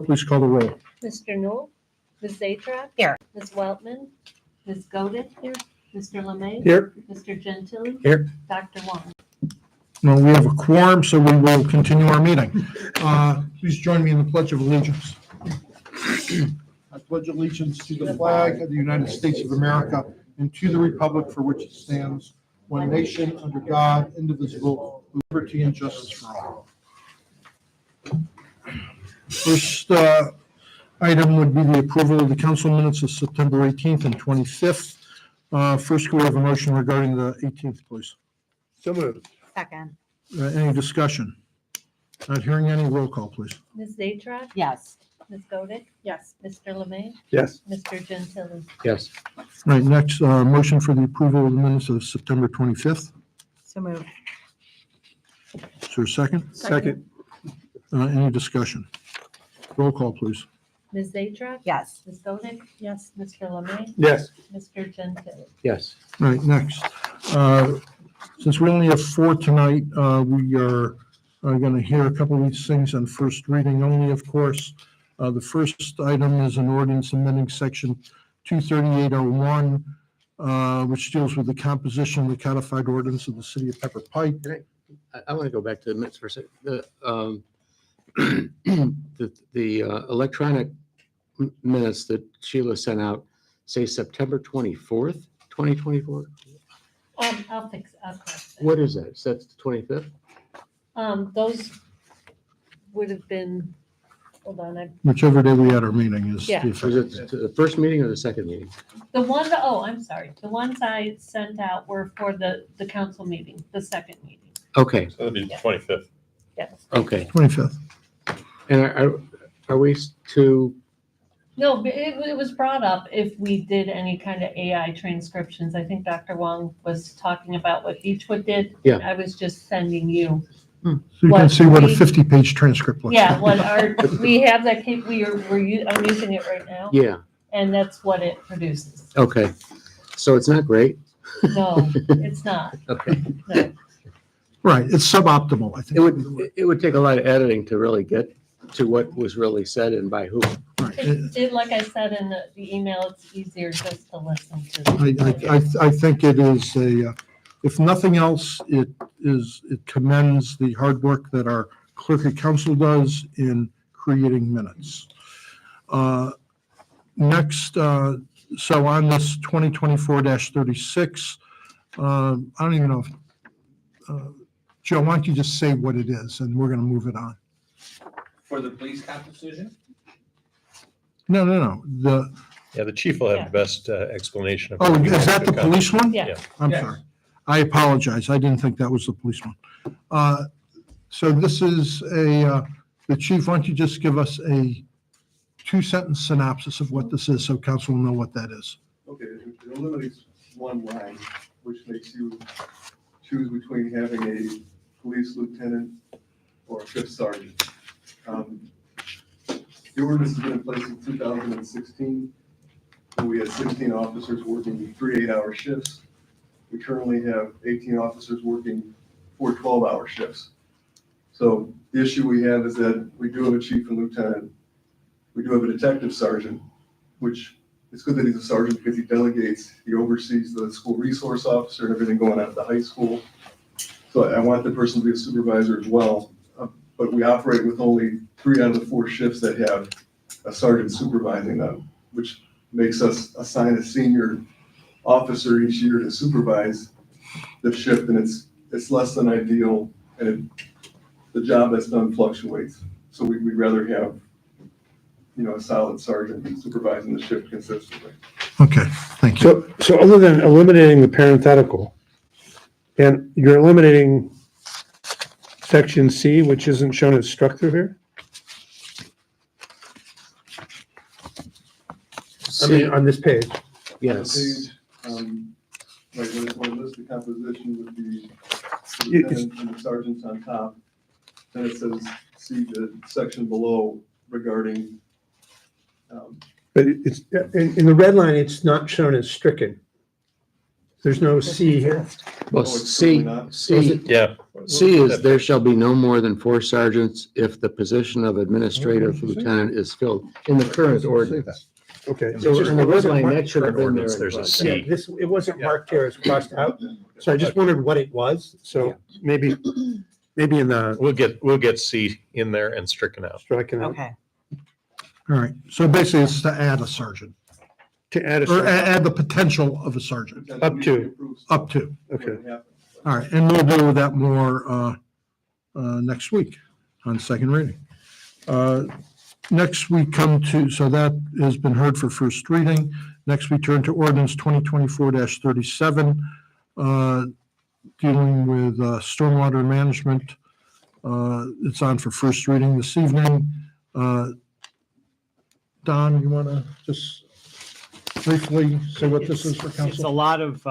Please call the roll. Mr. Newell, Ms. Zatrek. Here. Ms. Weltman, Ms. Godin. Here. Mr. Lemay. Here. Mr. Gentili. Here. Dr. Wong. No, we have a quorum, so we will continue our meeting. Please join me in the Pledge of Allegiance. I pledge allegiance to the flag of the United States of America and to the republic for which it stands, one nation under God, indivisible, with liberty and justice for all. First item would be the approval of the council minutes of September 18th and 25th. First, can we have a motion regarding the 18th, please? So moved. Second. Any discussion? Not hearing any, roll call, please. Ms. Zatrek. Yes. Ms. Godin. Yes. Mr. Lemay. Yes. Mr. Gentili. Yes. Right, next, motion for the approval of the minutes of September 25th. So moved. Is there a second? Second. Any discussion? Roll call, please. Ms. Zatrek. Yes. Ms. Godin. Yes. Mr. Lemay. Yes. Mr. Gentili. Yes. Right, next. Since we only have 4 tonight, we are going to hear a couple of these things on first reading only, of course. The first item is an ordinance amending section 23801, which deals with the composition of the codified ordinance of the city of Pepper Pike. I want to go back to the minutes for a second. The electronic minutes that Sheila sent out say September 24th, 2024. I'll correct that. What is that? Is that the 25th? Those would have been, hold on, Whichever day we had our meeting is. Yeah. the Was effective it day. the first meeting or the second meeting? I'm sorry. The ones I sent out were for the council meeting, the second meeting. Okay, So that'd be Yeah. 25th. Yes. okay. 25th. And are we to, No, but it was brought up if we did any kind of AI transcriptions. I think Dr. Wong was talking about what Beechwood did. Yeah. I was just sending you. So you can What see what a we- 50-page transcript looks like. Yeah, we have that, I'm using it right now, yeah, and that's what it produces. okay. So it's not great? No, it's not. Okay. No. Right, it's suboptimal, I think. It would take a lot of editing to really get to what was really said and by who. Right. Like I said in the email, it's easier just to listen to. I think it is if nothing else, it commends the hard work that our clerk of council does in creating minutes. Next, so on this 2024-36, I don't even know if, Joe, why don't you just say what it is and we're going to move it on. For the police composition? No. Yeah, the chief will have the best explanation. of Oh, what is that the happened. police one? Yeah. I'm Yes. sorry. I apologize. I didn't think that was the police one. So this is the chief, why don't you just give us a 2-sentence synopsis of what this is so council will know what that is? Okay, it eliminates one line, which makes you choose between having a police lieutenant or a fifth sergeant. The ordinance has been in place since 2016. And we had 16 officers working 3 8-hour shifts. We currently have 18 officers working 4 12-hour shifts. So the issue we have is that we do have a chief and lieutenant. We do have a detective sergeant, which it's good that he's a sergeant because he delegates, he oversees the school resource officer and everything going on at the high school. So I want the person to be a supervisor as well. But we operate with only 3 out of the 4 shifts that have a sergeant supervising them, which makes us assign a senior officer each year to supervise the shift, and it's less than ideal, and the job that's done fluctuates. So we'd rather have, a solid sergeant supervising the shift consistently. Okay, thank you. So other than eliminating the parenthetical, and you're eliminating section C, which isn't shown as struck through here? I mean, on this page. Yes. Yes. Like when it lists the composition with the It's- lieutenant and the sergeants on top, then it says, see the section below regarding, But it's, in the red line, it's not shown as stricken. There's no C here. Well, No, it's certainly C, not. C, Yeah. C is there shall be no more than 4 sergeants if the position of administrative lieutenant is filled in the current ordinance. Okay. So in the red line, that should have been there. Ordinance, there's a C. Yeah, this, it wasn't marked here as crossed out, so I just wondered what it was, so maybe in the We'll get C in there and stricken out. striking out, Okay. All right, so basically it's to add a sergeant, to add a or sergeant. add the potential of a sergeant, Up to. up to. Okay. All right, and we'll deal with that more next week on second reading. Next we come to, so that has been heard for first reading. Next we turn to ordinance 2024-37, dealing with stormwater management. It's on for first reading this evening. Don, you want to just briefly say what this is for It's a council? lot of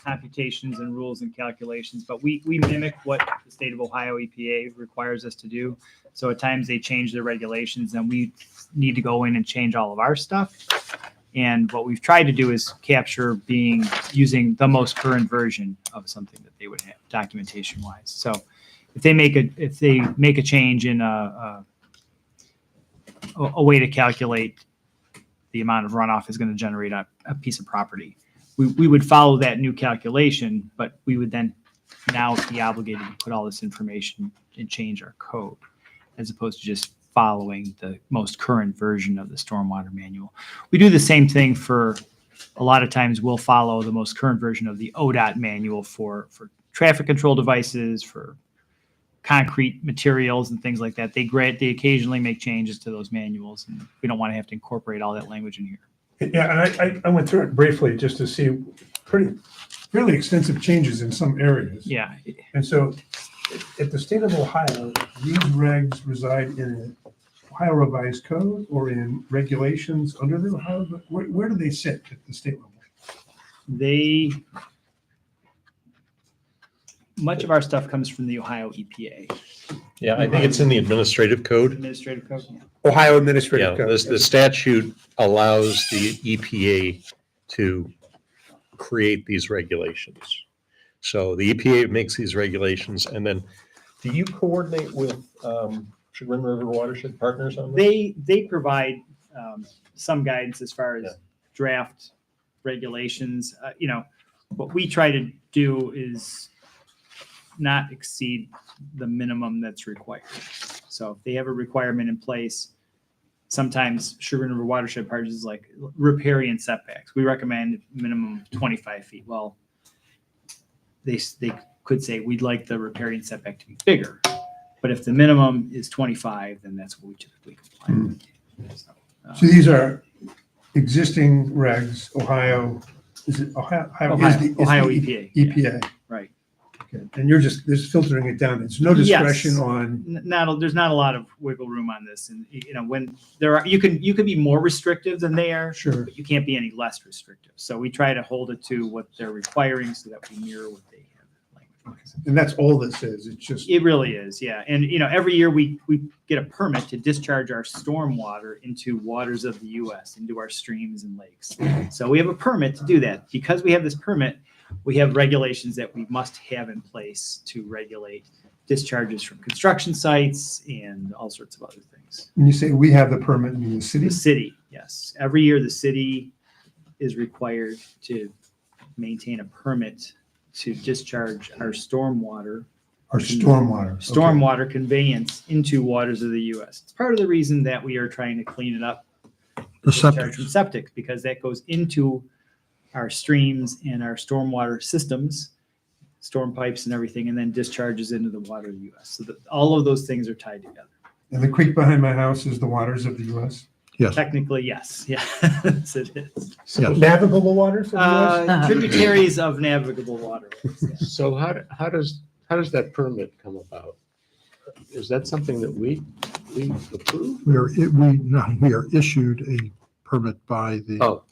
computations and rules and calculations, but we mimic what the state of Ohio EPA requires us to do. So at times they change their regulations and we need to go in and change all of our stuff. And what we've tried to do is capture using the most current version of something that they would have documentation wise. So if they make a change in a way to calculate the amount of runoff is going to generate a piece of property, we would follow that new calculation, but we would then now be obligated to put all this information and change our code, as opposed to just following the most current version of the stormwater manual. We do the same thing for, a lot of times we'll follow the most current version of the ODOT manual for traffic control devices, for concrete materials and things like that. They occasionally make changes to those manuals, and we don't want to have to incorporate all that language in here. Yeah, and I went through it briefly just to see really extensive changes in some areas. Yeah, And so at the state of Ohio, these regs reside in Ohio Revised Code or in regulations under the Ohio, where do they sit at the state level? much of our stuff comes from the Ohio EPA, Yeah, I think it's in the administrative code. administrative code. Ohio Yeah, Administrative Code. the statute allows the EPA to create these regulations. So the EPA makes these regulations, and then do you coordinate with Chagrin River Watershed Partners on this? They provide some guidance as far as Yeah. draft regulations. What we try to do is not exceed the minimum that's required. So if they have a requirement in place, sometimes Chagrin River Watershed Partners is like riparian setbacks. We recommend minimum 25 feet. Well, they could say we'd like the riparian setback to be bigger, but if the minimum is 25, then that's what we typically comply with. So these are existing regs, Ohio, is it Ohio? Ohio EPA. yeah, EPA. Right. Okay. And you're just filtering it down. There's no discretion on, There's not a lot of wiggle room on this, and when there are, you can be more restrictive than they are, sure. but you can't be any less restrictive. So we try to hold it to what they're requiring so that we mirror what they have language. And that's all this is. It's just, It really is, yeah. And every year we get a permit to discharge our storm water into waters of the U.S., into our streams and lakes. So we have a permit to do that. Because we have this permit, we have regulations that we must have in place to regulate discharges from construction sites and all sorts of other things. when you say we have the permit in the city, The city, yes. Every year the city is required to maintain a permit to discharge our stormwater our stormwater. Okay. stormwater conveyance into waters of the U.S. It's part of the reason that we are trying to clean it up. The discharge septic. from septic, because that goes into our streams and our stormwater systems, storm pipes and everything, and then discharges into the water of the U.S. So that all of those things are tied together. And the creek behind my house is the waters of the U.S. Yes. Technically, yes. Yes, it is. Yes. Navigable waters of the U.S.? Tributaries of navigable waterways. Yeah. So how does that permit come about? Is that something that we approve? We are issued a permit by the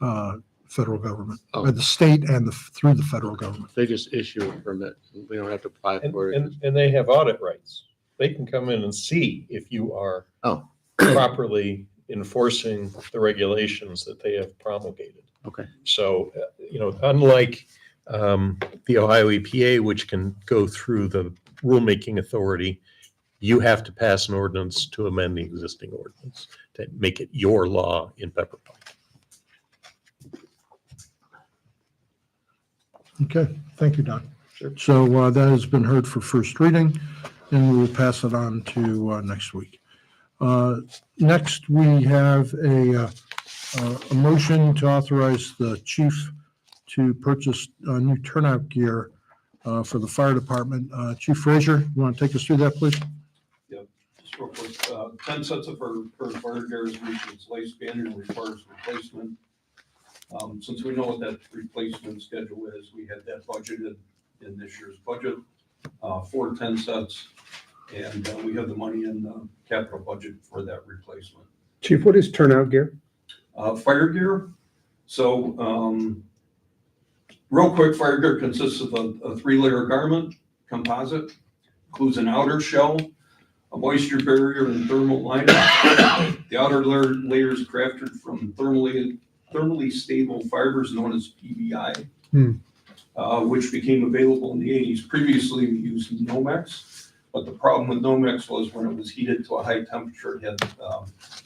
Oh, federal government, Oh. by the state and through the federal government. they just issue a permit. We don't have to apply for it. And they have audit rights. They can come in and see if you are Oh. properly enforcing the regulations that they have promulgated. Okay. So unlike the Ohio EPA, which can go through the rulemaking authority, you have to pass an ordinance to amend the existing ordinance to make it your law in Pepper Pike. Okay, thank you, Don. So that has been heard for first reading, and we will pass it on to next week. Next, we have a motion to authorize the chief to purchase new turnout gear for the fire department. Chief Frazier, you want to take us through that, please? Just real quick, 10 sets of our current fire gear has reached its lifespan and requires replacement. Since we know what that replacement schedule is, we had that budgeted in this year's budget for 10 sets. And we have the money in the capital budget for that replacement. Chief, what is turnout gear? Fire gear. So real quick, fire gear consists of a 3-layer garment, composite, includes an outer shell, a moisture barrier, and thermal lining. The outer layer is crafted from thermally stable fibers known as PVI, which became available in the 80s. Previously, we used Nomex, but the problem with Nomex was when it was heated to a high temperature, it had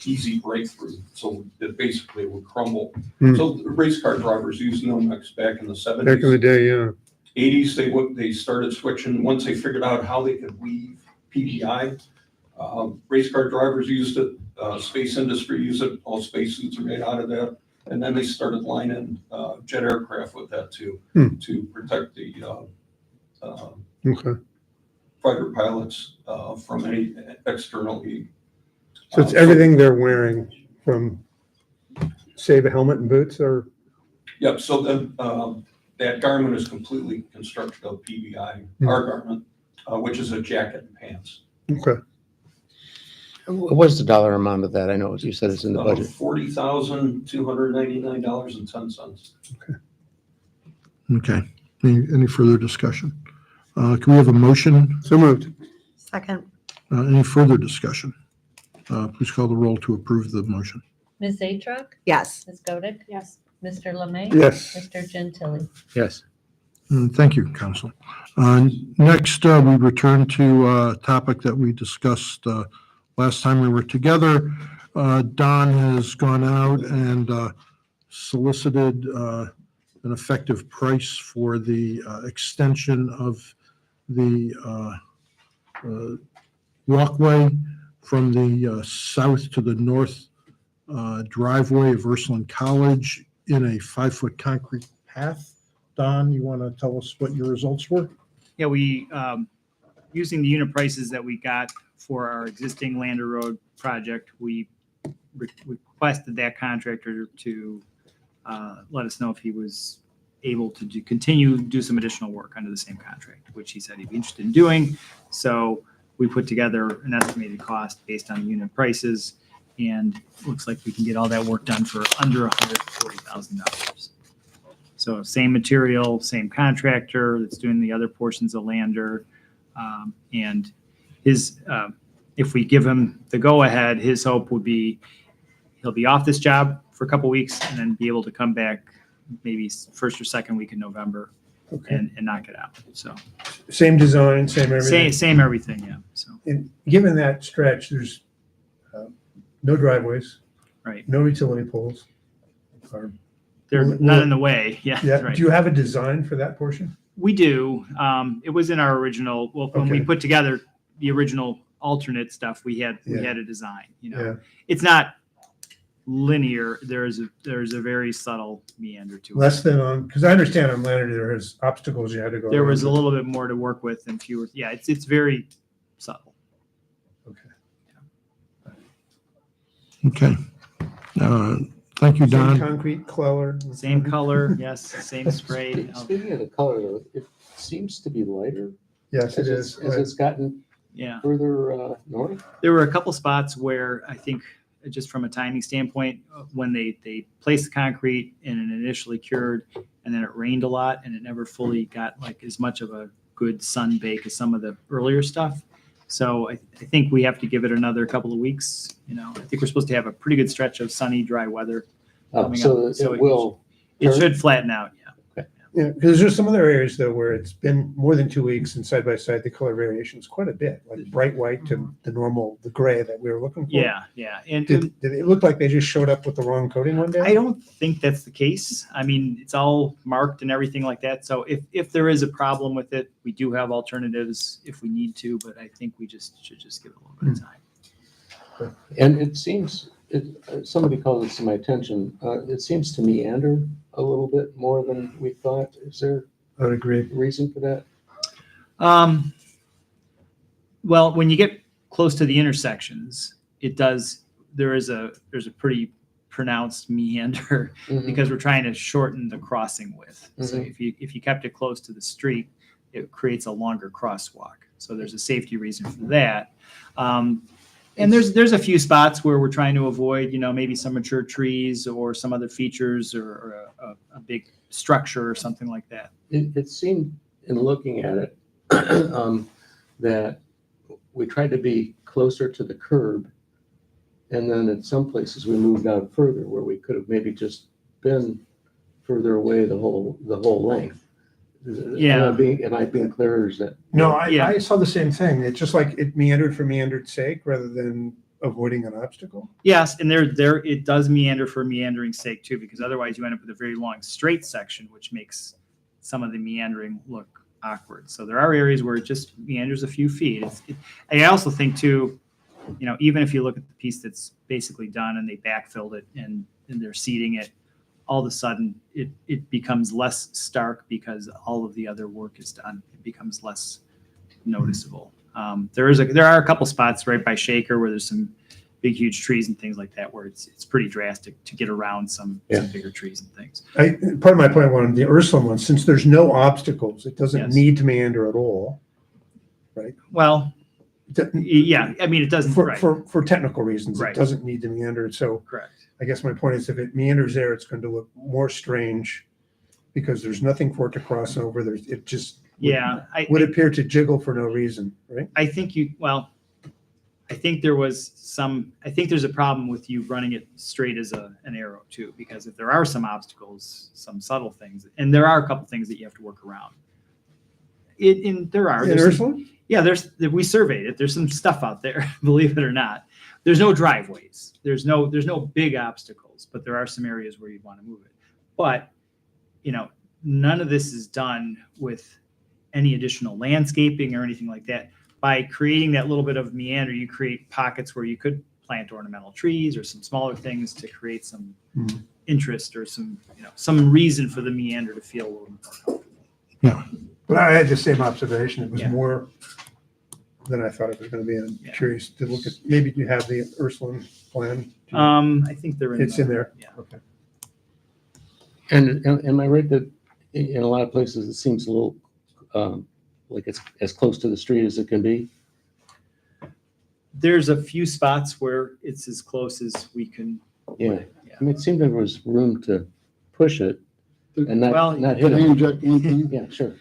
easy breakthrough, so it basically would crumble. So the race car drivers used Nomex back in the 70s. Back in the day, yeah. 80s, they started switching, once they figured out how they could weave PVI. Race car drivers used it, space industry used it, all spacesuits are made out of that. And then they started lining jet aircraft with that too, to protect the fighter pilots from any external heat. So it's everything they're wearing from, say, the helmet and boots, or? Yep, so that garment is completely constructed of PVI, our garment, which is a jacket and pants. Okay. What's the dollar amount of that? I know you said it's in the budget. $40,299.10. Okay. Any further discussion? Can we have a motion? So moved. Second. Any further discussion? Please call the roll to approve the motion. Ms. Zatruk? Yes. Ms. Godek? Yes. Mr. Lemay? Yes. Mr. Gentili? Yes. Thank you, Council. Next, we return to a topic that we discussed last time we were together. Don has gone out and solicited an effective price for the extension of the walkway from the south to the north driveway of Ursuline College in a 5-foot concrete path. Don, you want to tell us what your results were? Yeah, we, using the unit prices that we got for our existing Lander Road project, we requested that contractor to let us know if he was able to continue to do some additional work under the same contract, which he said he'd be interested in doing. So we put together an estimated cost based on unit prices, and it looks like we can get all that work done for under $140,000. So same material, same contractor that's doing the other portions of Lander. And his, if we give him the go-ahead, his hope would be he'll be off this job for a couple weeks and then be able to come back maybe first or second week in November and knock it out. So Same design, same everything? same everything, yeah. So, And given that stretch, there's no driveways. right. No utility poles. Or- They're Will- not will- in the way. Yeah, Yeah, right. do you have a design for that portion? We do. It was in our original, well, when we Okay. put together the original alternate stuff, we had Yeah. a design, Yeah. It's not linear. There's a very subtle meander to it. Less than on, because I understand on Lander, there is obstacles you had to go. There was a around. little bit more to work with and fewer. Yeah, it's very subtle. Okay. Okay. Thank you, Same Don. concrete color. Same color, yes, same spray. Speaking of the color, though, it seems to be lighter Yes, it is. as it's gotten Yeah, further north. there were a couple spots where I think just from a timing standpoint, when they placed the concrete and it initially cured, and then it rained a lot and it never fully got like as much of a good sun bake as some of the earlier stuff. So I think we have to give it another couple of weeks. I think we're supposed to have a pretty good stretch of sunny, dry weather. Coming So up. So it will. It turn. should flatten out, yeah. Yeah, because there's some other areas though where it's been more than 2 weeks and side by side, the color variation is quite a bit, like bright white to the normal, the gray that we were looking for. Yeah, yeah. And Did it look like they just showed up with the wrong coating one day? I don't think that's the case. I mean, it's all marked and everything like that. So if there is a problem with it, we do have alternatives if we need to, but I think we should just give it a little bit of time. And it seems, somebody called this to my attention, it seems to meander a little bit more than we thought. Is there I would agree. a reason for that? Well, when you get close to the intersections, there's a pretty pronounced meander because we're trying to shorten the crossing width. So if you kept it close to the street, it creates a longer crosswalk. So there's a safety reason for that. And there's a few spots where we're trying to avoid, maybe some mature trees or some other features or a big structure or something like that. It seemed in looking at it that we tried to be closer to the curb. And then in some places we moved out further where we could have maybe just been further away the whole length. Yeah. Am I being clear, or is that? No, Yeah. I saw the same thing. It's just like it meandered for meandered sake rather than avoiding an obstacle. Yes, and it does meander for meandering's sake too, because otherwise you end up with a very long straight section, which makes some of the meandering look awkward. So there are areas where it just meanders a few feet. I also think too, even if you look at the piece that's basically done and they backfilled it and they're seeding it, all of a sudden it becomes less stark because all of the other work is done. It becomes less noticeable. There are a couple spots right by Shaker where there's some big, huge trees and things like that where it's pretty drastic to get around some bigger trees and things. Part of my point on the Ursuline one, since there's no obstacles, it doesn't Yes. need to meander at all. Well, yeah, I mean, it doesn't, right, For technical reasons, Right. it doesn't need to meander. So correct. I guess my point is if it meanders there, it's going to look more strange because there's nothing for it to cross over. It just Yeah, would appear to jiggle for no reason, right? I think I think there's a problem with you running it straight as an arrow too, because if there are some obstacles, some subtle things, and there are a couple things that you have to work around. There's some- Ursuline? yeah, we surveyed it. There's some stuff out there, believe it or not. There's no driveways. There's no big obstacles, but there are some areas where you'd want to move it. But, none of this is done with any additional landscaping or anything like that. By creating that little bit of meander, you create pockets where you could plant ornamental trees or some smaller things to create some interest or some reason for the meander to feel a little more comfortable. But I had the same observation. It was Yeah. more than I thought it was going to be. I'm Yeah. curious to look at, maybe you have the Ursuline plan. I think they're in. It's in there. Yeah. Okay. And am I right that in a lot of places it seems a little like it's as close to the street as it can be? There's a few spots where it's as close as we can. Yeah. I mean, it seemed there was room to push it and Well, not hit Can I it. interject one thing? Yeah, sure.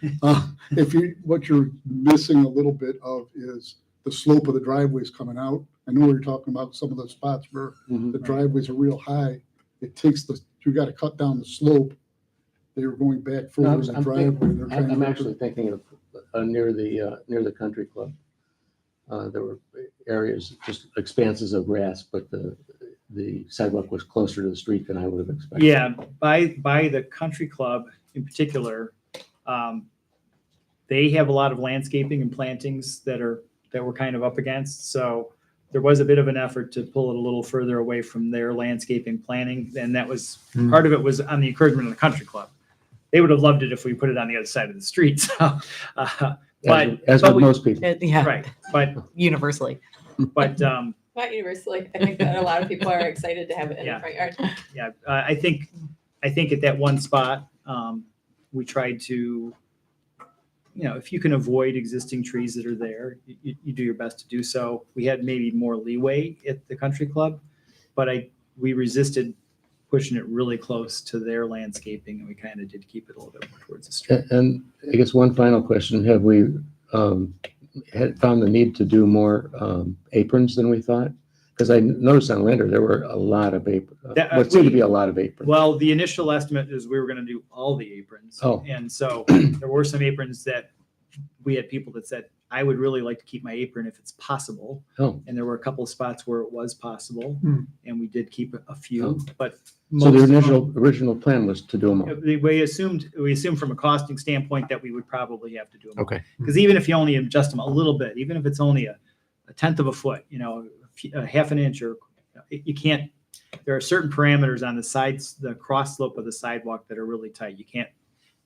What you're missing a little bit of is the slope of the driveways coming out. I know you're talking about some of the spots where Mhm. the driveways are real high. You got to cut down the slope. They were going back No, further I'm in the driveway. They're trying I'm to- actually thinking of near the country club. There were areas, just expanses of grass, but the sidewalk was closer to the street than I would have expected. Yeah, by the country club in particular, they have a lot of landscaping and plantings that we're kind of up against. So there was a bit of an effort to pull it a little further away from their landscaping planning, and that was part of it was on the encouragement of the country club. They would have loved it if we put it on the other side of the street. So, As with most people. Yeah, right, but universally. Not universally. I think that a lot of people are excited to have it in Yeah. the front yard. yeah, I think at that one spot, we tried to, if you can avoid existing trees that are there, you do your best to do so. We had maybe more leeway at the country club, but we resisted pushing it really close to their landscaping, and we kind of did keep it a little bit more towards the street. And I guess one final question, have we had found the need to do more aprons than we thought? Because I noticed on Lander, there were a lot of what seemed to be a lot of aprons. Well, the initial estimate is we were gonna do all the aprons. Oh. And so there were some aprons that we had people that said, I would really like to keep my apron if it's possible. Oh. And there were a couple of spots where it was possible, Hmm. and we did keep a few, Oh. but. So the most of them- original plan was to do them all. We assumed from a costing standpoint that we would probably have to do them. Okay. Because even if you only adjust them a little bit, even if it's only a tenth of a foot, a half an inch, or you can't, there are certain parameters on the sides, the cross slope of the sidewalk that are really tight. You can't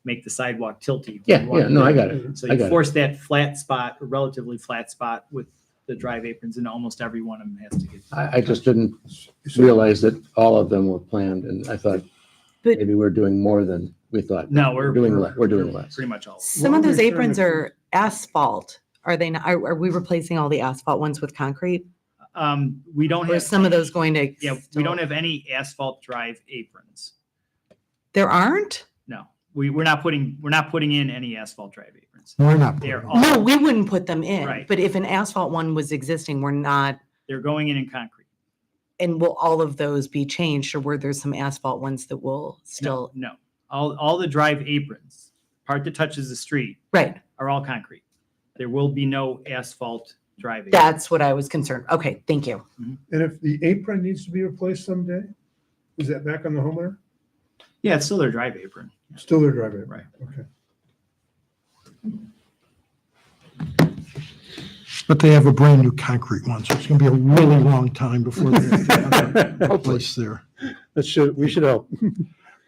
make the sidewalk tilty. Yeah, no, I got it. So I you got it. force that flat spot, a relatively flat spot with the drive aprons, and almost every one of them has to get. I just didn't realize that all of them were planned, and I thought But- maybe we're doing more than we thought. No, We're doing less. Pretty much all. Some of What those we're aprons trying to- are asphalt. Are they not, are we replacing all the asphalt ones with concrete? We don't Or have. is some of those going to? Yeah, we don't have any asphalt drive aprons. There aren't? No, we're not putting in any asphalt drive aprons. We're not. They're putting- No, all, we wouldn't put them in. Right. But if an asphalt one was existing, we're not, they're going in concrete. and will all of those be changed, or were there some asphalt ones that will still? No. All the drive aprons, part that touches the street, Right, are all concrete. There will be no asphalt drive aprons. that's what I was concerned. Okay, thank you. And if the apron needs to be replaced someday, is that back on the homeowner? Yeah, it's still their drive apron. Still their driveway? Right. Okay. But they have a brand new concrete one, so it's gonna be a really long time before they replace there. We should help.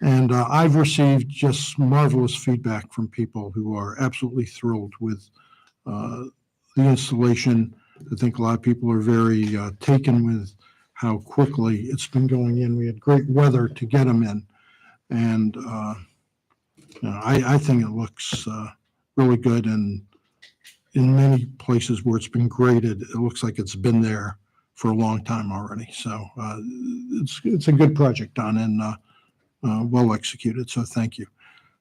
And I've received just marvelous feedback from people who are absolutely thrilled with the installation. I think a lot of people are very taken with how quickly it's been going in. We had great weather to get them in. And I think it looks really good. And in many places where it's been graded, it looks like it's been there for a long time already. So it's a good project done and well executed. So thank you.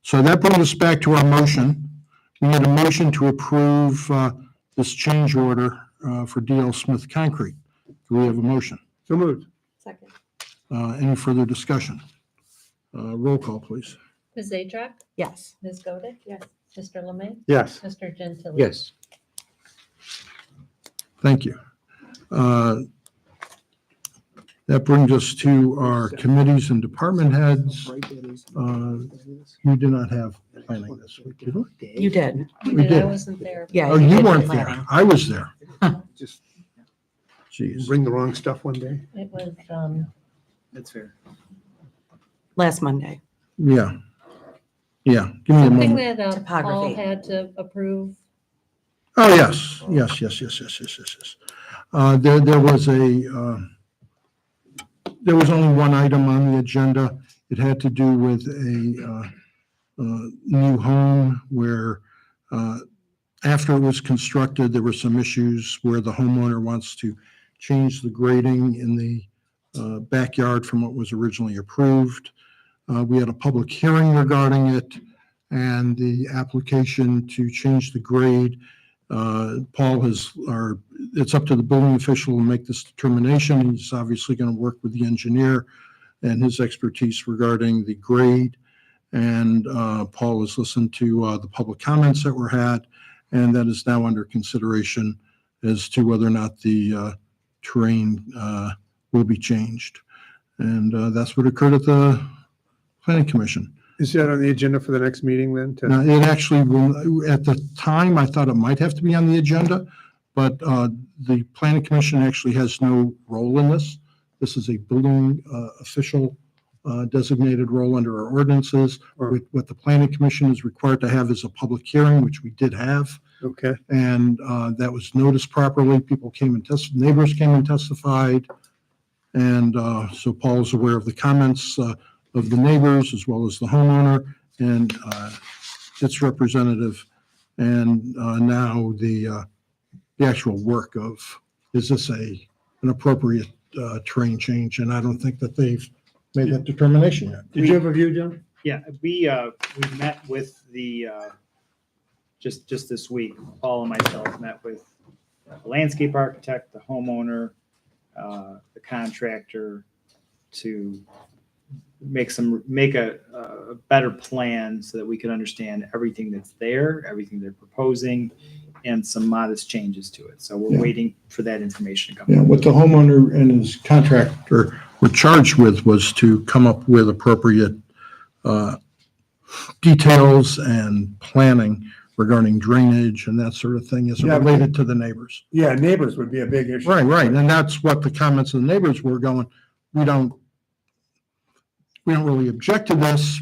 So that brings us back to our motion. We need a motion to approve this change order for DL Smith Concrete. Do we have a motion? So moved. Second. Any further discussion? Roll call, please. Ms. Zajac, Yes. Ms. Godek, Yes. Mr. Lemay, Yes. Mr. Gentili. Yes. Thank you. That brings us to our committees and department heads. We did not have planning this week, did we? You did. We We did, I did. wasn't there. Yeah. Oh, you did weren't planning. there. I was there. Just Jeez. bring the wrong stuff one day. It was, That's fair. Last Monday. Yeah. Yeah. Give me a something moment. that Paul Topography. had to approve. Oh, yes. Yes. There was only one item on the agenda. It had to do with a new home where after it was constructed, there were some issues where the homeowner wants to change the grading in the backyard from what was originally approved. We had a public hearing regarding it and the application to change the grade. It's up to the building official to make this determination. He's obviously going to work with the engineer and his expertise regarding the grade. And Paul has listened to the public comments that were had, and that is now under consideration as to whether or not the terrain will be changed. And that's what occurred at the Planning Commission. Is that on the agenda for the next meeting then? Now, it actually will, at the time, I thought it might have to be on the agenda, but the Planning Commission actually has no role in this. This is a building official designated role under our ordinances. What the Planning Commission is required to have is a public hearing, which we did have. Okay. And that was noticed properly. People came and neighbors came and testified. And so Paul is aware of the comments of the neighbors as well as the homeowner and its representative. And now the actual work of, is this an appropriate terrain change? And I don't think that they've made that determination yet. Did you have a view, John? Yeah, we met with the, just this week, Paul and myself met with the landscape architect, the homeowner, the contractor to make a better plan so that we could understand everything that's there, everything they're proposing, and some modest changes to it. So we're Yeah. waiting for that information to come. Yeah, what the homeowner and his contractor were charged with was to come up with appropriate details and planning regarding drainage and that sort of thing as Yeah, but- related to the neighbors. Yeah, neighbors would be a big issue. Right, and that's what the comments of the neighbors were going, we don't really object to this,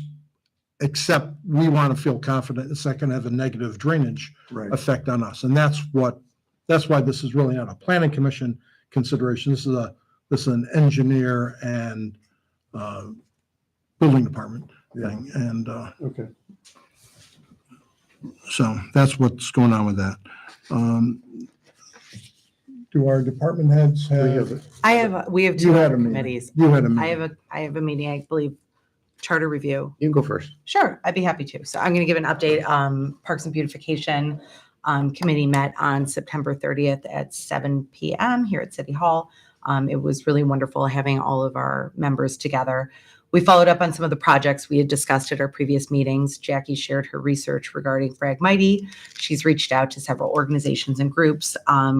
except we want to feel confident it's not going to have a negative drainage Right. effect on us. And that's why this is really not a planning commission consideration. This is an engineer and building department thing. And Okay. so that's what's going on with that. Do our department heads have? We have You two had other a meeting. committees. You had a meeting. I have a meeting, I believe, charter review. You can go first. Sure, I'd be happy to. So I'm going to give an update. Parks and Beautification Committee met on September 30th at 7 p.m. here at City Hall. It was really wonderful having all of our members together. We followed up on some of the projects we had discussed at our previous meetings. Jackie shared her research regarding Phragmite. She's reached out to several organizations and groups,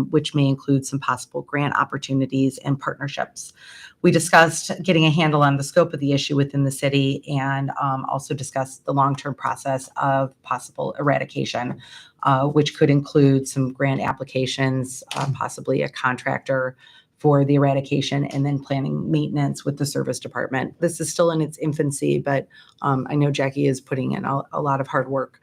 which may include some possible grant opportunities and partnerships. We discussed getting a handle on the scope of the issue within the city and also discussed the long-term process of possible eradication, which could include some grant applications, possibly a contractor for the eradication, and then planning maintenance with the service department. This is still in its infancy, but I know Jackie is putting in a lot of hard work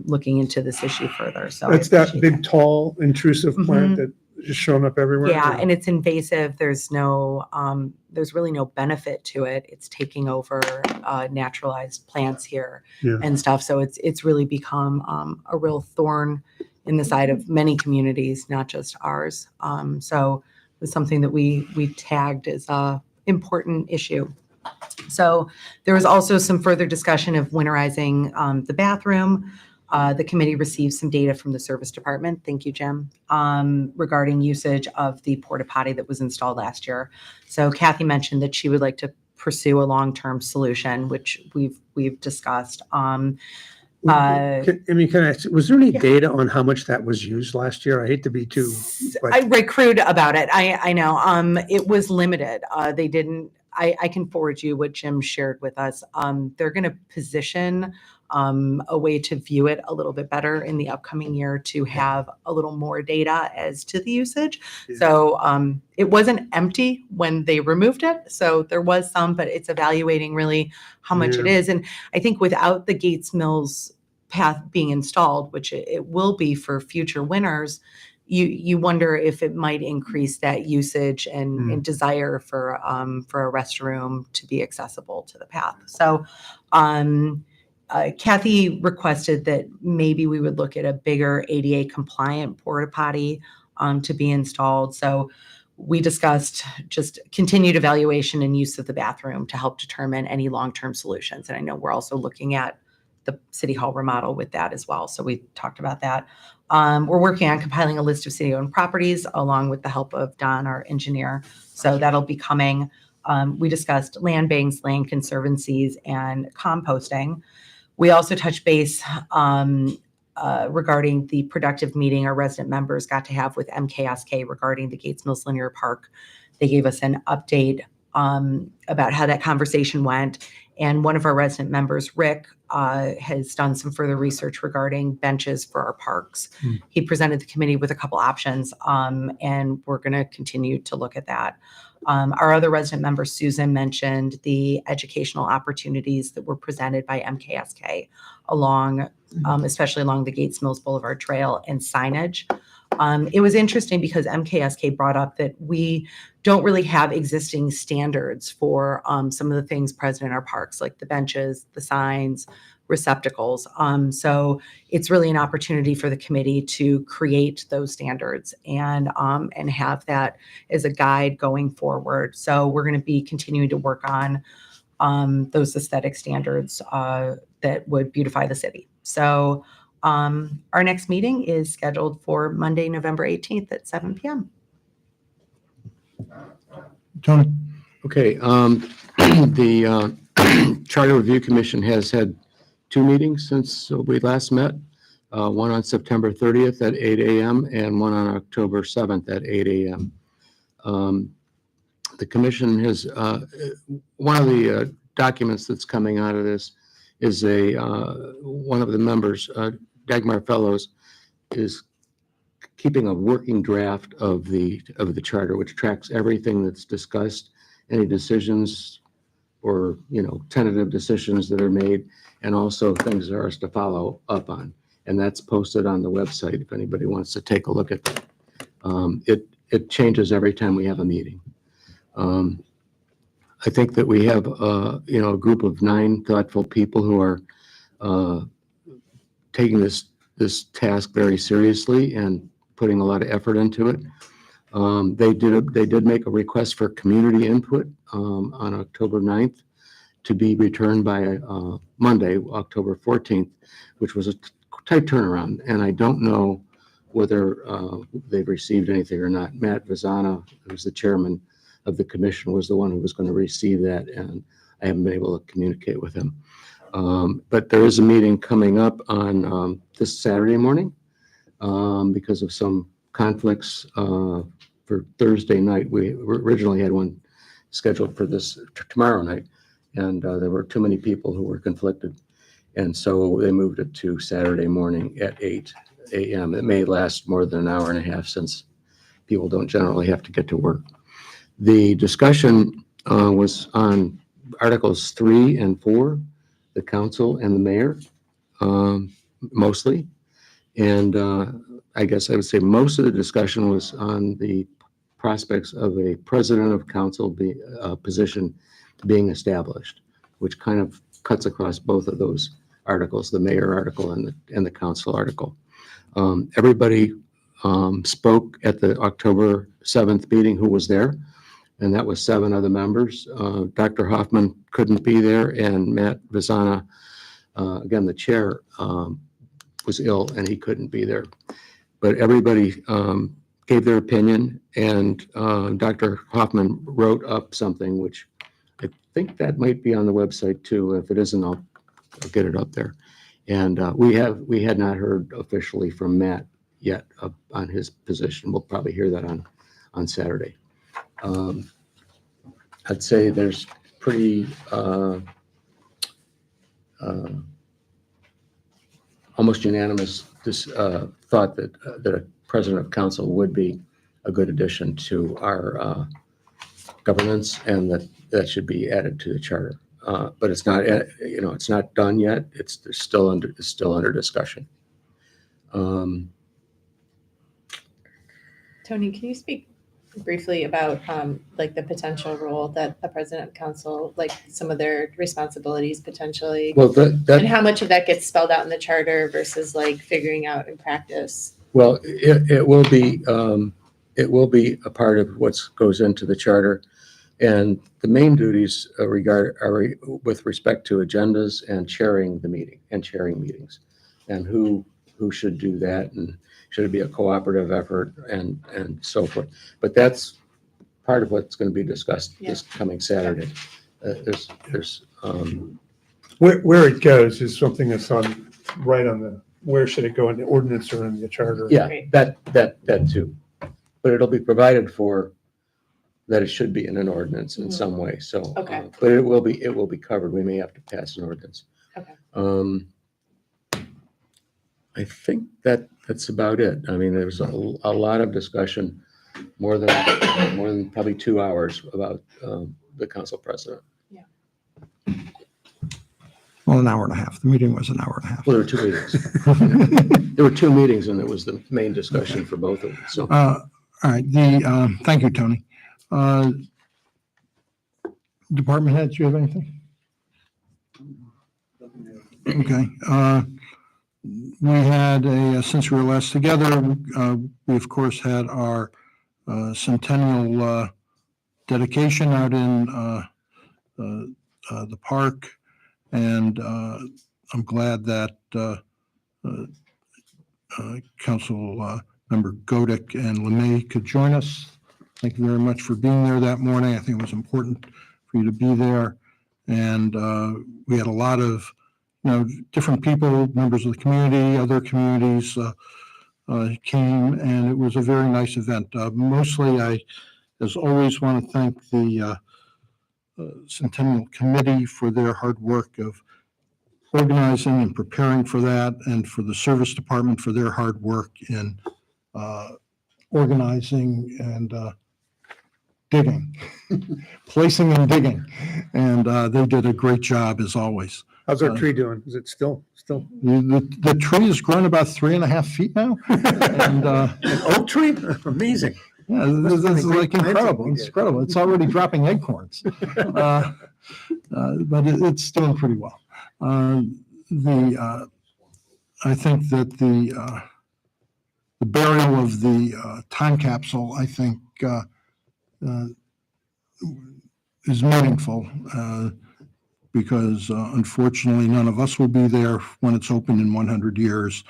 looking into this issue further. So That's I that appreciate big, tall, intrusive plant Mhm. that is showing up everywhere. Yeah, and it's invasive. There's really no benefit to it. It's taking over naturalized plants here Yeah. and stuff. So it's really become a real thorn in the side of many communities, not just ours. So it was something that we tagged as a important issue. So there was also some further discussion of winterizing the bathroom. The committee received some data from the service department. Thank you, Jim, regarding usage of the porta potty that was installed last year. So Kathy mentioned that she would like to pursue a long-term solution, which we've discussed. Was there any data on how much that was used last year? I hate to be too. I write crude about it. I know. It was limited. They didn't. I can forward you what Jim shared with us. They're going to position a way to view it a little bit better in the upcoming year to have a little more data as to the usage. Yeah. So it wasn't empty when they removed it. So there was some, but it's evaluating really how much it is. And I think without the Gates Mills path being installed, which it will be for future winters, you wonder if it might increase that usage and desire for a restroom to be accessible to the path. So Kathy requested that maybe we would look at a bigger ADA compliant porta potty to be installed. So we discussed just continued evaluation and use of the bathroom to help determine any long-term solutions. And I know we're also looking at the City Hall remodel with that as well. So we talked about that. We're working on compiling a list of city-owned properties along with the help of Don, our engineer. So that'll be coming. We discussed land banks, land conservancies, and composting. We also touched base regarding the productive meeting our resident members got to have with MKSK regarding the Gates Mills Linear Park. They gave us an update about how that conversation went. And one of our resident members, Rick, has done some further research regarding benches for our parks. He presented the committee with a couple options, and we're going to continue to look at that. Our other resident member, Susan, mentioned the educational opportunities that were presented by MKSK along, especially along the Gates Mills Boulevard Trail and signage. It was interesting because MKSK brought up that we don't really have existing standards for some of the things present in our parks, like the benches, the signs, receptacles. So it's really an opportunity for the committee to create those standards and have that as a guide going forward. So we're going to be continuing to work on those aesthetic standards that would beautify the city. So our next meeting is scheduled for Monday, November 18th at 7 p.m. Tony? Okay, the Charter Review Commission has had 2 meetings since we last met. One on September 30th at 8 a.m. and one on October 7th at 8 a.m. The commission has, one of the documents that's coming out of this is one of the members, Dagmar Fellows, is keeping a working draft of the charter, which tracks everything that's discussed, any decisions or, tentative decisions that are made, and also things there are to follow up on. And that's posted on the website if anybody wants to take a look at that. It changes every time we have a meeting. I think that we have, a group of 9 thoughtful people who are taking this task very seriously and putting a lot of effort into it. They did make a request for community input on October 9th to be returned by Monday, October 14th, which was a tight turnaround. And I don't know whether they've received anything or not. Matt Vazana, who's the chairman of the commission, was the one who was going to receive that, and I haven't been able to communicate with him. But there is a meeting coming up on this Saturday morning because of some conflicts for Thursday night. We originally had one scheduled for this tomorrow night, and there were too many people who were conflicted. And so they moved it to Saturday morning at 8 a.m. It may last more than an hour and a half since people don't generally have to get to work. The discussion was on Articles 3 and 4, the council and the mayor, mostly. And I guess I would say most of the discussion was on the prospects of a president of council position being established, which kind of cuts across both of those articles, the mayor article and the council article. Everybody spoke at the October 7th meeting who was there, and that was 7 other members. Dr. Hoffman couldn't be there, and Matt Vazana, again, the chair, was ill and he couldn't be there. But everybody gave their opinion, and Dr. Hoffman wrote up something, which I think that might be on the website too. If it isn't, I'll get it up there. And we had not heard officially from Matt yet on his position. We'll probably hear that on Saturday. I'd say there's pretty almost unanimous thought that a president of council would be a good addition to our governance, and that should be added to the charter. But it's not, it's not done yet. It's still under discussion. Tony, can you speak briefly about like the potential role that a president of council, like some of their responsibilities potentially, Well, and how much of that gets spelled out in the charter versus like figuring out in practice? Well, it will be a part of what goes into the charter, and the main duties are with respect to agendas and chairing the meeting and chairing meetings, and who should do that, and should it be a cooperative effort, and so forth. But that's part of what's going to be discussed this coming Saturday. There's Where it goes is something that's right on the, where should it go in the ordinance or in the charter? yeah, Right. that too, but it'll be provided for that it should be in an ordinance in some way. So, Okay. But it will be covered. We may have to pass an ordinance. Okay. I think that's about it. I mean, there was a lot of discussion, more than probably 2 hours about the council president. Well, an hour and a half. The meeting was an hour and a half. Well, there were 2 meetings. There were 2 meetings, and it was the main discussion for both of them. So, All right, thank you, Tony. Department heads, you have anything? Okay. We had since we were last together, we of course had our centennial dedication out in the park, and I'm glad that Council Member Godick and LeMay could join us thank you very much for being there that morning. I think it was important for you to be there. And we had a lot of, different people, members of the community, other communities came, and it was a very nice event. Mostly, I, as always, want to thank the Centennial Committee for their hard work of organizing and preparing for that, and for the Service Department for their hard work in organizing and digging, placing and digging. And they did a great job as always. How's our tree doing? Is it still? The tree has grown about 3.5 feet now. And An oak tree? Amazing. yeah, this is like incredible. It's incredible. It's already dropping acorns. But it's doing pretty well. I think that the burial of the time capsule, I think, is meaningful because unfortunately none of us will be there when it's open in 100 years.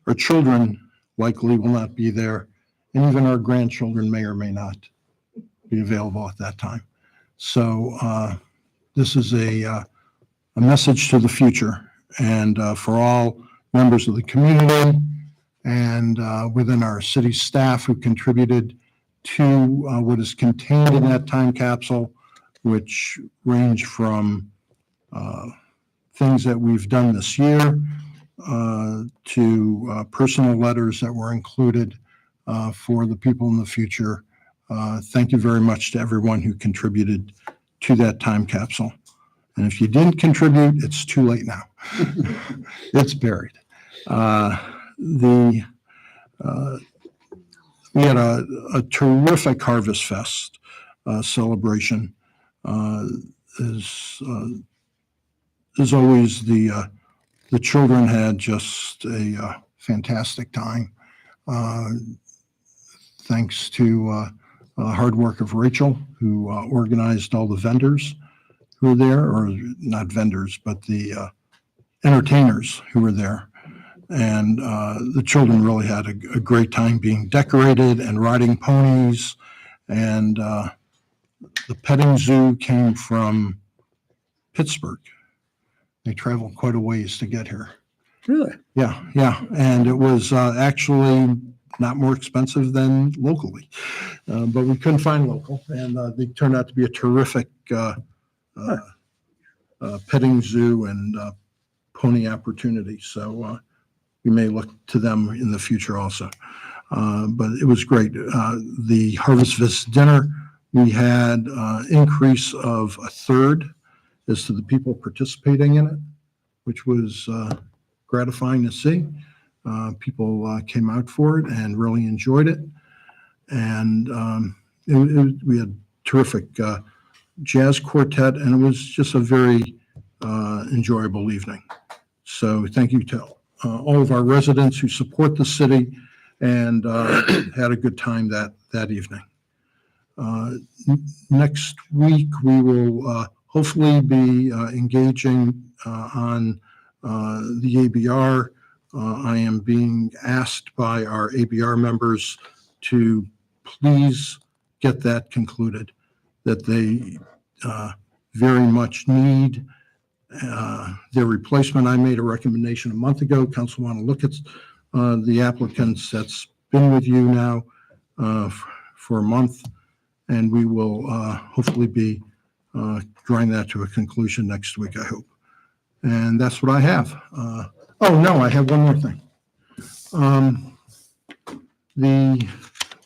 Our children likely will not be there, and even our grandchildren may or may not be available at that time. So this is a message to the future, and for all members of the community and within our city staff who contributed to what is contained in that time capsule, which range from things that we've done this year to personal letters that were included for the people in the future. Thank you very much to everyone who contributed to that time capsule. And if you didn't contribute, it's too late now. It's buried. We had a terrific Harvest Fest celebration. As always, the children had just a fantastic time. Thanks to hard work of Rachel, who organized all the vendors who were there, or not vendors, but the entertainers who were there. And the children really had a great time being decorated and riding ponies. And the petting zoo came from Pittsburgh. They traveled quite a ways to get here. Really? Yeah, yeah. And it was actually not more expensive than locally. But we couldn't find local. And they turned out to be a terrific petting zoo and pony opportunity. So we may look to them in the future also. But it was great. The Harvest Fest dinner, we had increase of 1/3 as to the people participating in it, which was gratifying to see. People came out for it and really enjoyed it. And we had terrific jazz quartet, and it was just a very enjoyable evening. So thank you to all of our residents who support the city and had a good time that evening. Next week, we will hopefully be engaging on the ABR. I am being asked by our ABR members to please get that concluded, that they very much need their replacement. I made a recommendation a month ago. Council want to look at the applicants that's been with you now for a month, and we will hopefully be drawing that to a conclusion next week, I hope. And that's what I have. Oh, no, I have one more thing.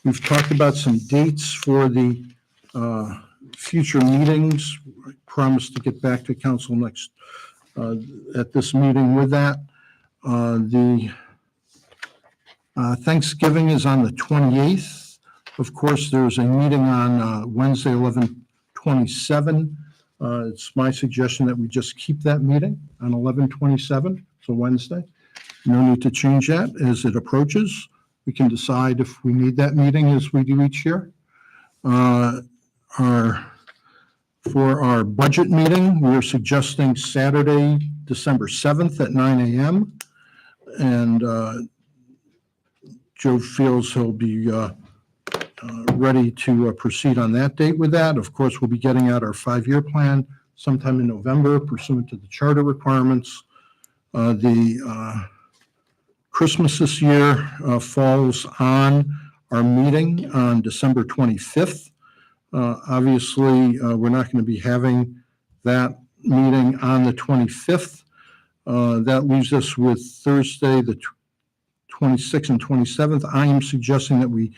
We've talked about some dates for the future meetings. I promised to get back to council next at this meeting with that. The Thanksgiving is on the 28th. Of course, there's a meeting on Wednesday, 11/27. It's my suggestion that we just keep that meeting on 11/27, so Wednesday. No need to change that as it approaches. We can decide if we need that meeting as we do each year. For our budget meeting, we're suggesting Saturday, December 7th at 9 a.m. And Joe feels he'll be ready to proceed on that date with that. Of course, we'll be getting out our 5-year plan sometime in November pursuant to the charter requirements. The Christmas this year falls on our meeting on December 25th. Obviously, we're not going to be having that meeting on the 25th. That leaves us with Thursday, the 26th and 27th. I am suggesting that we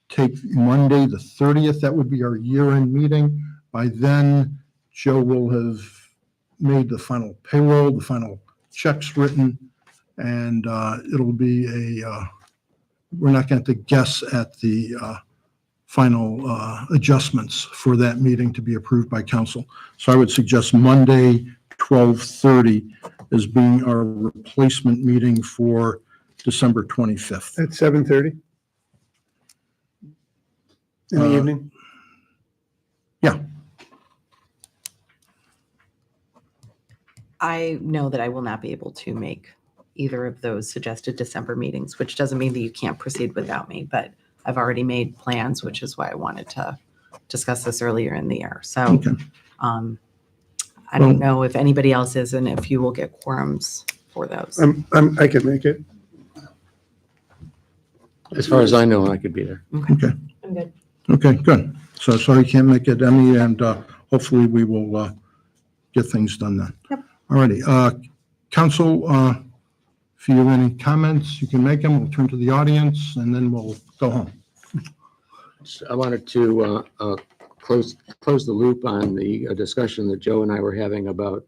take Monday, the 30th. That would be our year-end meeting. By then, Joe will have made the final payroll, the final checks written, and it'll be we're not going to guess at the final adjustments for that meeting to be approved by council. So I would suggest Monday, 12:30 as being our replacement meeting for December 25th. At 7:30? In the evening? Yeah. I know that I will not be able to make either of those suggested December meetings, which doesn't mean that you can't proceed without me, but I've already made plans, which is why I wanted to discuss this earlier in the year. So Okay. I don't know if anybody else is and if you will get quorums for those. I could make it. As far as I know, I could be there. Okay. I'm good. Okay, good. So sorry you can't make it, Emmy, and hopefully we will get things done then. Yep. All righty. Council, if you have any comments, you can make them. We'll turn to the audience and then we'll go home. I wanted to close the loop on the discussion that Joe and I were having about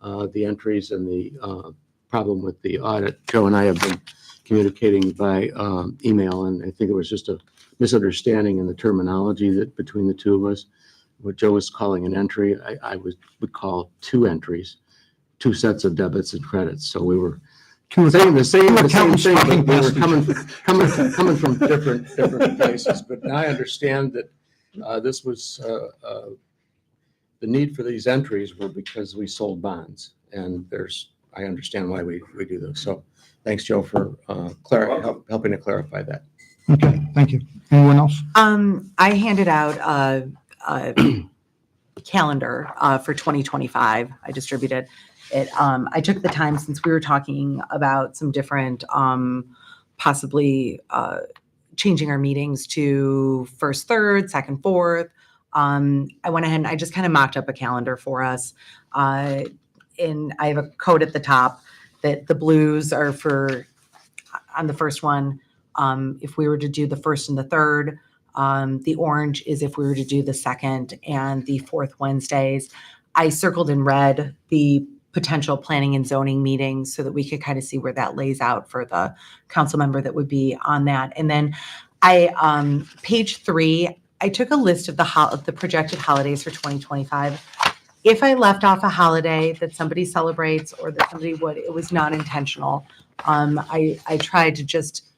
the entries and the problem with the audit. Joe and I have been communicating by email, and I think it was just a misunderstanding in the terminology that between the two of us. What Joe was calling an entry, I would call two entries, two sets of debits and credits. So we were saying the same thing, but we were coming from different places. But now I understand that this was the need for these entries were because we sold bonds, and I understand why we do those. So thanks, Joe, for helping to clarify that. Okay, thank you. Anyone else? I handed out a calendar for 2025. I distributed it. I took the time, since we were talking about some different possibly changing our meetings to first, third, second, fourth. I went ahead and I just kind of mocked up a calendar for us. And I have a code at the top that the blues are for, on the first one, if we were to do the first and the third. The orange is if we were to do the second and the fourth Wednesdays. I circled in red the potential planning and zoning meetings so that we could kind of see where that lays out for the council member that would be on that. And then page 3, I took a list of the projected holidays for 2025. If I left off a holiday that somebody celebrates or that somebody would, it was not intentional. I tried to just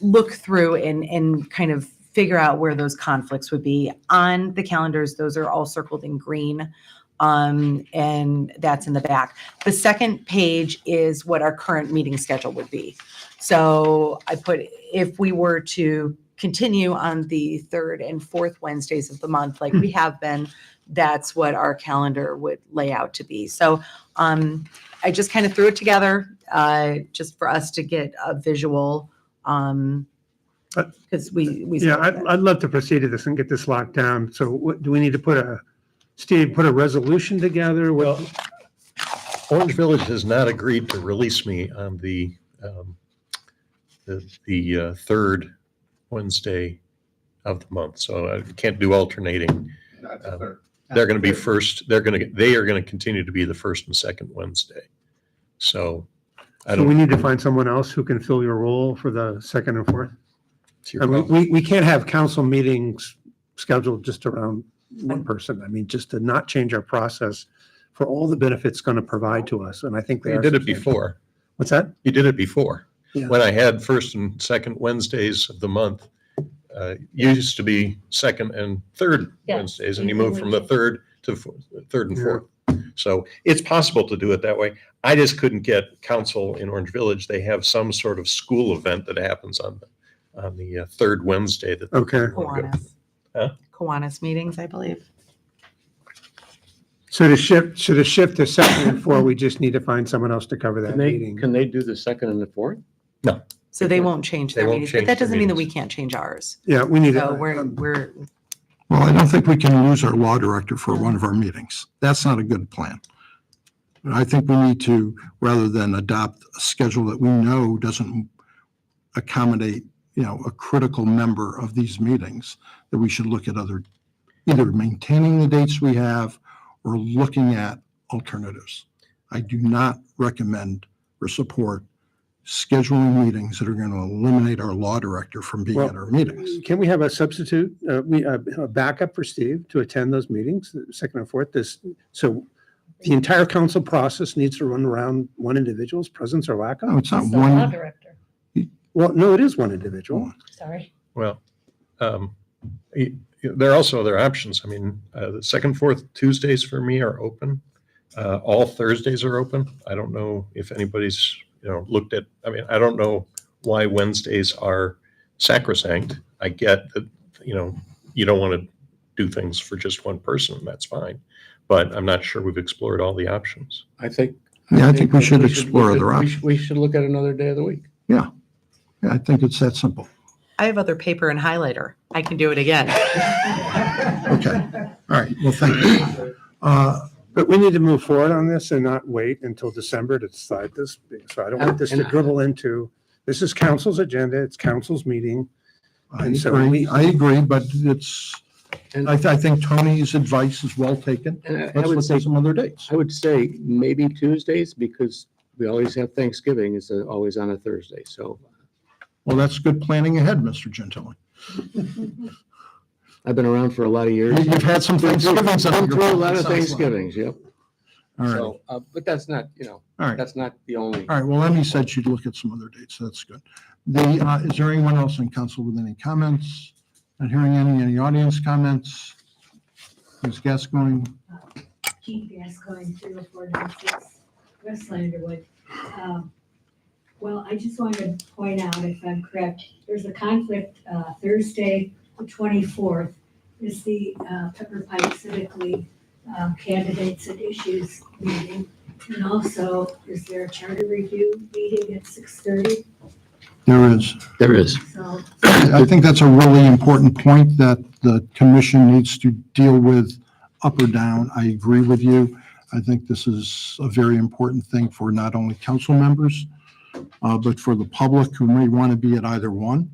look through and kind of figure out where those conflicts would be. On the calendars, those are all circled in green, and that's in the back. The second page is what our current meeting schedule would be. So I put, if we were to continue on the third and fourth Wednesdays of the month, like we have been, that's what our calendar would lay out to be. So I just kind of threw it together just for us to get a visual, because we. Yeah, I'd love to proceed to this and get this locked down. So what, do we need to put a resolution together? Well, Orange Village has not agreed to release me on the third Wednesday of the month, so I can't do alternating. They're going to be first. They are going to continue to be the first and second Wednesday. So So we need to find someone else who can fill your role for the second and fourth. I mean, we can't have council meetings scheduled just around one person. I mean, just to not change our process for all the benefits it's going to provide to us. And I think You did it before. What's that? You did it before. Yeah. When I had first and second Wednesdays of the month, used to be second and third Yeah. Wednesdays, and you moved from the third to third and fourth. So it's possible to do it that way. I just couldn't get council in Orange Village. They have some sort of school event that happens on the third Wednesday that. Okay. they wanna go to. Kiwanis meetings, I believe. So to shift to second and fourth, we just need to find someone else to cover that meeting. Can they do the second and the fourth? So they won't change They their won't meetings, but change that their doesn't mean that we meetings. can't change ours. Yeah, we need So to, we're, Well, I don't think we can lose our law director for one of our meetings. That's not a good plan. I think we need to, rather than adopt a schedule that we know doesn't accommodate, a critical member of these meetings, that we should look at either maintaining the dates we have or looking at alternatives. I do not recommend or support scheduling meetings that are going to eliminate our law director from being at our meetings. can we have a substitute, a backup for Steve to attend those meetings, the second and fourth? So the entire council process needs to run around one individual's presence or lack No, of? it's not He's the law one. director. Well, no, it is one individual. Sorry. Well, there are also other options. I mean, the second, fourth Tuesdays for me are open. All Thursdays are open. I don't know if anybody's, looked at, I don't know why Wednesdays are sacrosanct. I get that, you don't want to do things for just one person. That's fine. But I'm not sure we've explored all the options. I think. Yeah, I think we should look explore at- other we options. should- We should look at another day of the week. Yeah, I think it's that simple. I have other paper and highlighter. I can do it again. Okay, all right, well, thank you. But we need to move forward on this and not wait until December to decide this. So I don't want this to dribble into, this is council's agenda, it's council's meeting. I agree, but I think Tony's advice is well taken. And I Let's would look say, at some other dates. I would say maybe Tuesdays because we always have Thanksgiving is always on a Thursday. So Well, that's good planning ahead, Mr. Gentili. I've been around for a lot of years. You've had some Thanksgivings. under Been your through a belt, lot it of sounds like. Thanksgivings, yep. All right, So, but that's not, all right. that's not the only. All right, well, Emmy said she'd look at some other dates, so that's good. Is there anyone else in council with any comments? Not hearing any audience comments? Ms. Gascoigne? Keep Gascoigne 30496 West Landerwood. Well, I just wanted to point out, if I'm correct, there's a conflict Thursday, the 24th, is the Pepper Pike Civic League Candidates and Issues meeting. And also, is there a charter review meeting at 6:30? There is. There is. So I think that's a really important point that the commission needs to deal with up or down. I agree with you. I think this is a very important thing for not only council members, but for the public who may want to be at either one.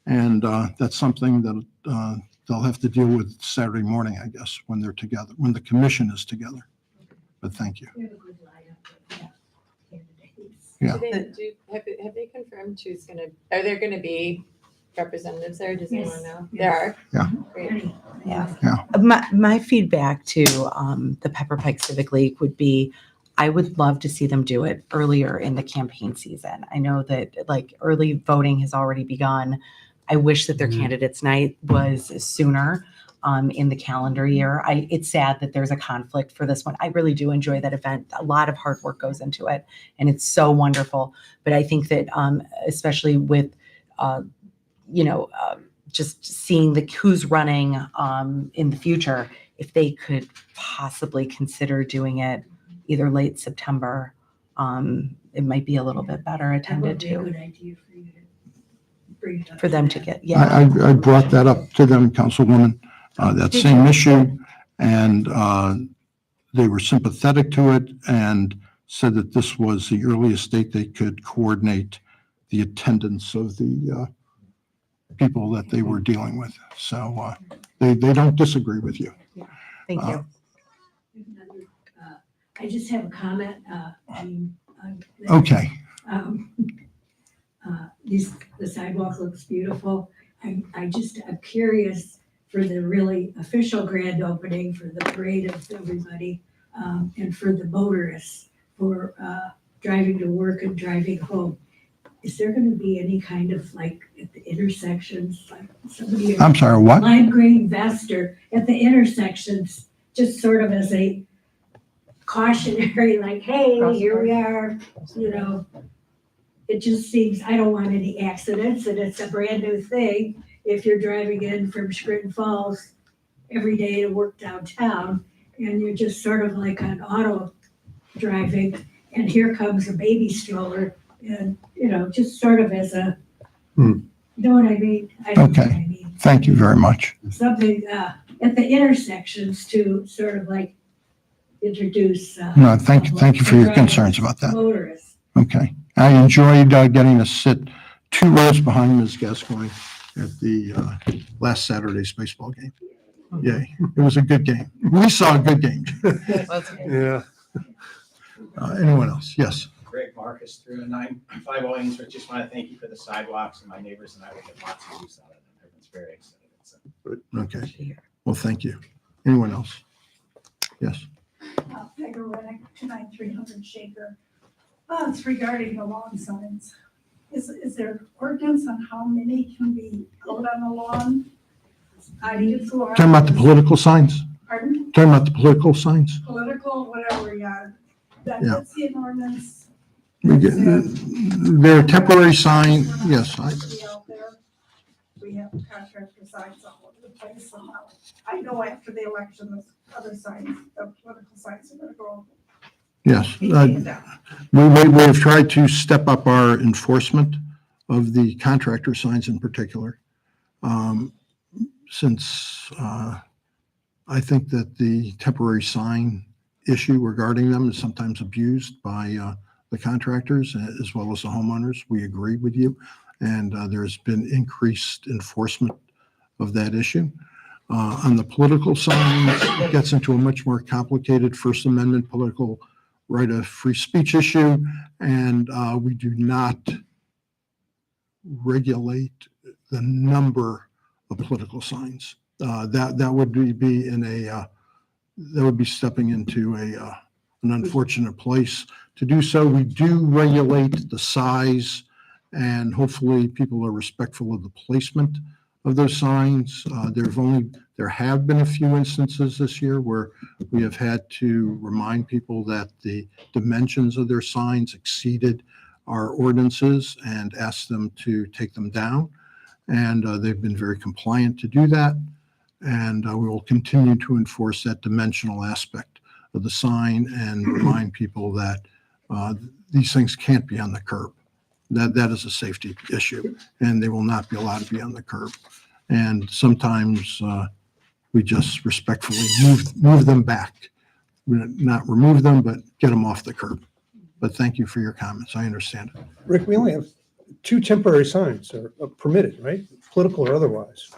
And that's something that they'll have to deal with Saturday morning, I guess, when they're together, when the commission is together. But thank you. we have a good lineup of candidates. Yeah. Have they confirmed who's are there gonna be representatives there? Does Yes, anyone know? yes. There are? Yeah. Great. Yeah. My feedback to the Pepper Pike Civic League would be, I would love to see them do it earlier in the campaign season. I know that like early voting has already begun. I wish that their candidates night was sooner in the calendar year. It's sad that there's a conflict for this one. I really do enjoy that event. A lot of hard work goes into it and it's so wonderful. But I think that especially with, just seeing who's running in the future, if they could possibly consider doing it either late September, it might be a little bit better That attended would be a to, good idea for you to bring it up. for them to them. get, yeah. I brought that up to them, Councilwoman, that same issue, and they were sympathetic to it and said that this was the earliest date they could coordinate the attendance of the people that they were dealing with. So they don't disagree with you. Thank you. Another, I just have a comment. Okay. The sidewalk looks beautiful. I'm curious for the really official grand opening, for the parade of everybody, and for the motorists for driving to work and driving home. Is there going to be any kind of like at the intersections, like somebody? I'm sorry, what? Lime green vest or at the intersections, just sort of as a cautionary, like, hey, here we are, It just seems, I don't want any accidents and it's a brand new thing. if you're driving in from Scranton Falls every day to work downtown, and you're just sort of like on auto driving, and here comes a baby stroller, and, just sort of as a, you know what I mean? I don't know what I mean. Thank you very much. Something, at the intersections to sort of like introduce. No, thank you for your concerns about that. Motorists. Okay. I enjoyed getting to sit 2 rows behind Ms. Gascoigne at the last Saturday's baseball game. Yay. It was a good game. We saw a good game. Yeah. Anyone else? Yes. Greg Marcus, 309 Williamsburg. Just want to thank you for the sidewalks, and my neighbors and I will get lots of use out of them. Everyone's very excited. So. Okay. Well, thank you. Anyone else? Yes. Pegger Reddick, 29300 Shaker. It's regarding the lawn signs. Is there ordinance on how many can be out on the lawn? Talking about the political signs? Pardon? Talking about the political signs? Political, whatever, yeah. Yeah. That's the ordinance. They're temporary sign, yes. Out there. We have contractor signs all over the place somehow. I know after the election, those other signs, the political signs are gonna go. Yes. be taken down. We have tried to step up our enforcement of the contractor signs in particular. Since I think that the temporary sign issue regarding them is sometimes abused by the contractors as well as the homeowners. We agree with you. And there's been increased enforcement of that issue. On the political signs, it gets into a much more complicated First Amendment political right of free speech issue. And we do not regulate the number of political signs. That would be in a that would be stepping into an unfortunate place to do so. We do regulate the size, and hopefully people are respectful of the placement of those signs. There have been a few instances this year where we have had to remind people that the dimensions of their signs exceeded our ordinances and ask them to take them down. And they've been very compliant to do that. And we will continue to enforce that dimensional aspect of the sign and remind people that these things can't be on the curb. That is a safety issue, and they will not be allowed to be on the curb. And sometimes we just respectfully move them back. Not remove them, but get them off the curb. But thank you for your comments. I understand it. Rick, we only have 2 temporary signs are permitted, right? Political or otherwise.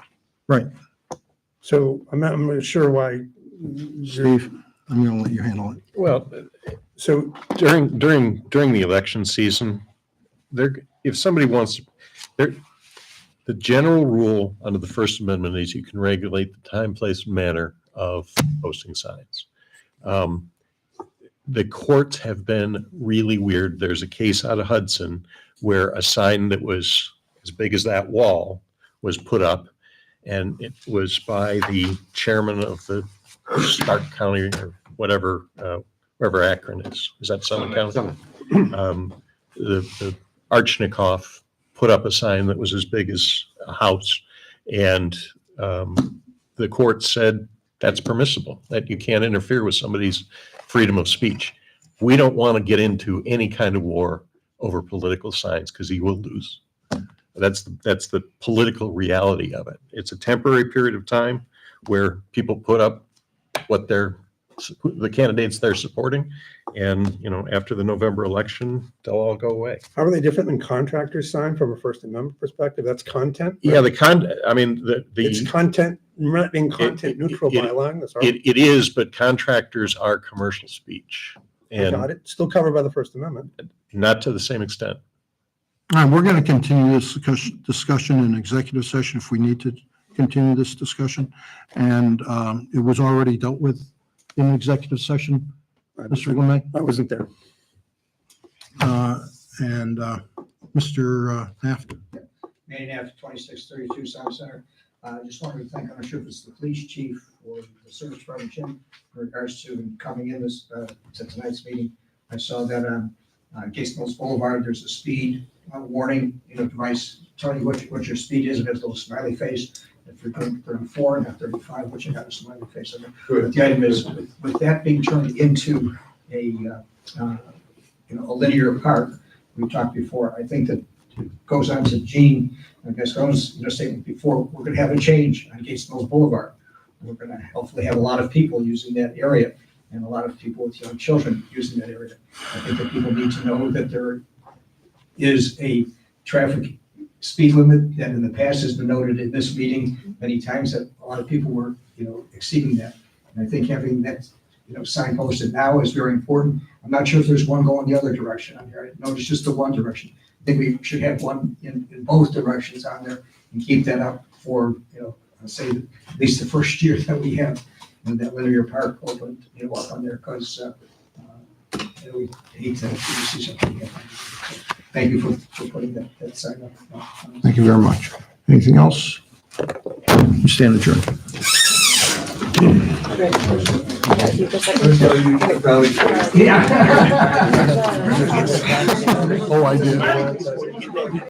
Right. So I'm not sure why. Steve, I'm going to let you handle it. Well, So during the election season, if somebody wants, the general rule under the First Amendment is you can regulate the time, place, and manner of posting signs. The courts have been really weird. There's a case out of Hudson where a sign that was as big as that wall was put up, and it was by the chairman of the Stark County or whatever, wherever Akron is. Is that Summit County? The Archnikoff put up a sign that was as big as a house, and the court said that's permissible, that you can't interfere with somebody's freedom of speech. We don't want to get into any kind of war over political signs because he will lose. That's the political reality of it. It's a temporary period of time where people put up what the candidates they're supporting, and after the November election, they'll all go away. how are they different than contractors' sign from a First Amendment perspective? That's content. Yeah, It's content, not being content neutral by line. That's all. it is, but contractors are commercial speech, I got and it. Still covered by the First Amendment. not to the same extent. All right, we're going to continue this discussion in executive session if we need to continue this discussion. And it was already dealt with in executive session, Mr. Lemay. I wasn't there. And Mr. Haft. Manning Ave, 2632 South Center. Just wanted to thank, I'm not sure if it's the police chief or the service department, Jim, in regards to coming in to tonight's meeting. I saw that Gates Mills Boulevard, there's a speed warning, device telling you what your speed is, and there's a little smiley face. If you're doing 34 and not 35, which you have a smiley face on it. But the item is, with that being turned into a linear park, we talked before, I think that it goes on to Gene, I guess, statement before, we're gonna have a change on Gates Mills Boulevard. We're gonna hopefully have a lot of people using that area, and a lot of people with young children using that area. I think that people need to know that there is a traffic speed limit that in the past has been noted in this meeting many times, that a lot of people were, exceeding that. And I think having that, signposted now is very important. I'm not sure if there's one going the other direction on here. I noticed just the one direction. I think we should have one in both directions on there and keep that up for, say, at least the first year that we have that linear park open, up on there, because we hate to see something happen. Thank you for putting that sign up. Thank you very much. Anything else? You stand adjourned. Yeah. Oh, I did.